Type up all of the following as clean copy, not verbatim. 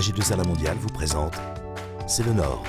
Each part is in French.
AG2R La Mondiale vous présente C'est le Nord.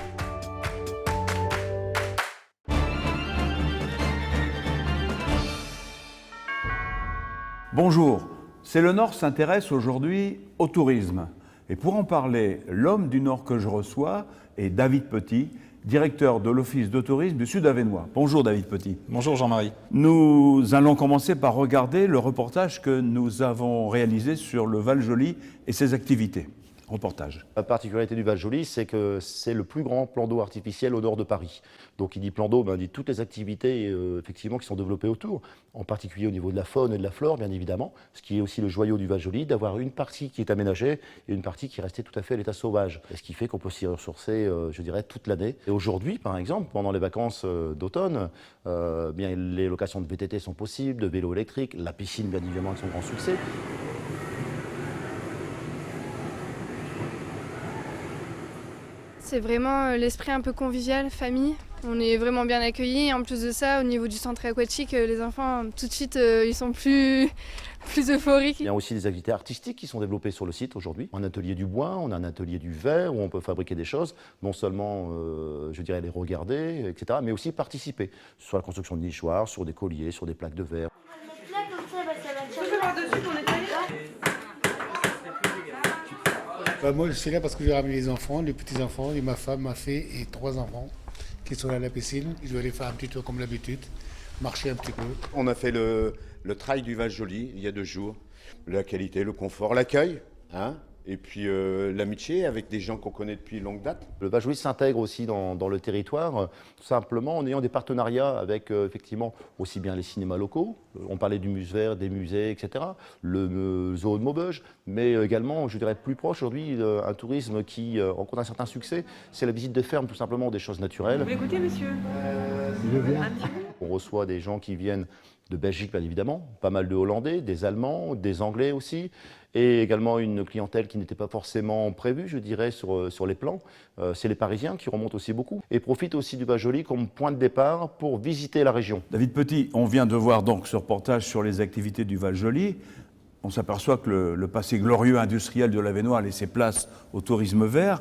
Bonjour, C'est le Nord s'intéresse aujourd'hui au tourisme. Et pour en parler, l'homme du Nord que je reçois est David Petit, directeur de l'Office de tourisme du Sud-Avesnois. Bonjour David Petit. Bonjour Jean-Marie. Nous allons commencer par regarder le reportage que nous avons réalisé sur le Val-Joli et ses activités. Reportage. La particularité du Val-Joli, c'est que c'est le plus grand plan d'eau artificiel au nord de Paris. Donc, qui dit plan d'eau, dit toutes les activités effectivement qui sont développées autour, en particulier au niveau de la faune et de la flore, bien évidemment, ce qui est aussi le joyau du Val-Joli, d'avoir une partie qui est aménagée et une partie qui est restée tout à fait à l'état sauvage. Et ce qui fait qu'on peut s'y ressourcer, je dirais, toute l'année. Et aujourd'hui, par exemple, pendant les vacances d'automne, les locations de VTT sont possibles, de vélos électriques, la piscine, bien évidemment, avec son grand succès. C'est vraiment l'esprit un peu convivial, famille. On est vraiment bien accueillis. Et en plus de ça, au niveau du centre aquatique, les enfants, tout de suite, ils sont plus euphoriques. Il y a aussi des activités artistiques qui sont développées sur le site aujourd'hui. Un atelier du bois, on a un atelier du verre où on peut fabriquer des choses, non seulement, je dirais, les regarder, etc., mais aussi participer sur la construction de nichoirs, sur des colliers, sur des plaques de verre. Moi, je suis là parce que j'ai ramené les enfants, les petits-enfants, et ma femme, ma fille et 3 enfants qui sont là à la piscine. Je vais aller faire un petit tour comme d'habitude, marcher un petit peu. On a fait le trail du Val-Joli il y a 2 jours. La qualité, le confort, l'accueil, et puis l'amitié avec des gens qu'on connaît depuis longue date. Le Val-Joli s'intègre aussi dans le territoire, tout simplement en ayant des partenariats avec effectivement aussi bien les cinémas locaux, on parlait du Musevert, des musées, etc., le zoo de Maubeuge, mais également, je dirais plus proche aujourd'hui, un tourisme qui rencontre un certain succès, c'est la visite de ferme, tout simplement, des choses naturelles. Vous voulez goûter, monsieur Je viens. On reçoit des gens qui viennent de Belgique, bien évidemment, pas mal de Hollandais, des Allemands, des Anglais aussi, et également une clientèle qui n'était pas forcément prévue, je dirais, sur les plans. C'est les Parisiens qui remontent aussi beaucoup et profitent aussi du Val-Joli comme point de départ pour visiter la région. David Petit, on vient de voir donc ce reportage sur les activités du Val-Joli. On s'aperçoit que le passé glorieux industriel de l'Avesnois a laissé place au tourisme vert.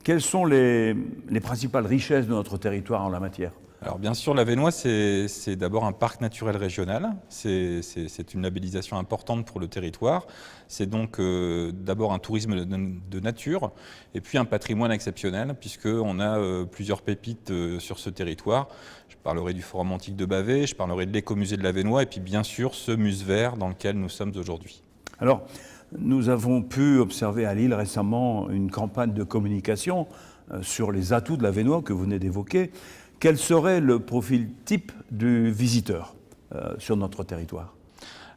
Quelles sont les principales richesses de notre territoire en la matière ? Alors bien sûr, l'Avesnois, c'est d'abord un parc naturel régional. C'est une labellisation importante pour le territoire. C'est donc d'abord un tourisme de nature et puis un patrimoine exceptionnel puisqu'on a plusieurs pépites sur ce territoire. Je parlerai du forum antique de Bavay, je parlerai de l'écomusée de l'Avesnois et puis bien sûr ce Musevert dans lequel nous sommes aujourd'hui. Alors, nous avons pu observer à Lille récemment une campagne de communication sur les atouts de l'Avesnois que vous venez d'évoquer. Quel serait le profil type du visiteur sur notre territoire ?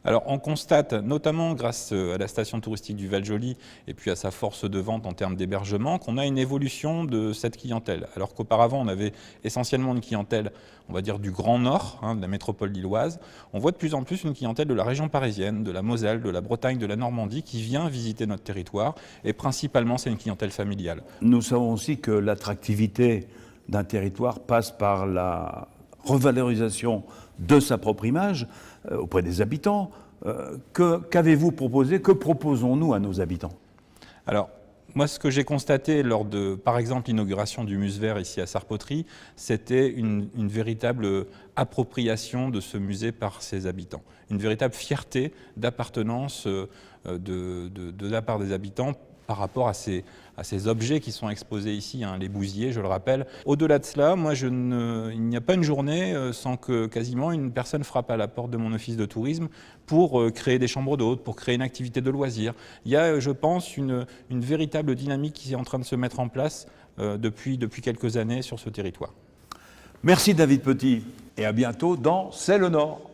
Alors on constate, notamment grâce à la station touristique du Val-Joli et puis à sa force de vente en termes d'hébergement, qu'on a une évolution de cette clientèle. Alors qu'auparavant on avait essentiellement une clientèle, on va dire du Grand Nord, de la métropole lilloise, on voit de plus en plus une clientèle de la région parisienne, de la Moselle, de la Bretagne, de la Normandie qui vient visiter notre territoire et principalement c'est une clientèle familiale. Nous savons aussi que l'attractivité d'un territoire passe par la revalorisation de sa propre image auprès des habitants. Qu'avez-vous proposé ? Que proposons-nous à nos habitants ? Alors, moi, ce que j'ai constaté lors de, par exemple, l'inauguration du Musevert ici à Sarpoterie, c'était une véritable appropriation de ce musée par ses habitants. Une véritable fierté d'appartenance de la part des habitants par rapport à ces objets qui sont exposés ici, les bousiers, je le rappelle. Au-delà de cela, moi, il n'y a pas une journée sans que quasiment une personne frappe à la porte de mon office de tourisme pour créer des chambres d'hôtes, pour créer une activité de loisirs. Il y a, je pense, une véritable dynamique qui est en train de se mettre en place depuis quelques années sur ce territoire. Merci David Petit et à bientôt dans C'est le Nord.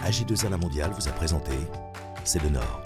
AG2R La Mondiale vous a présenté C'est le Nord.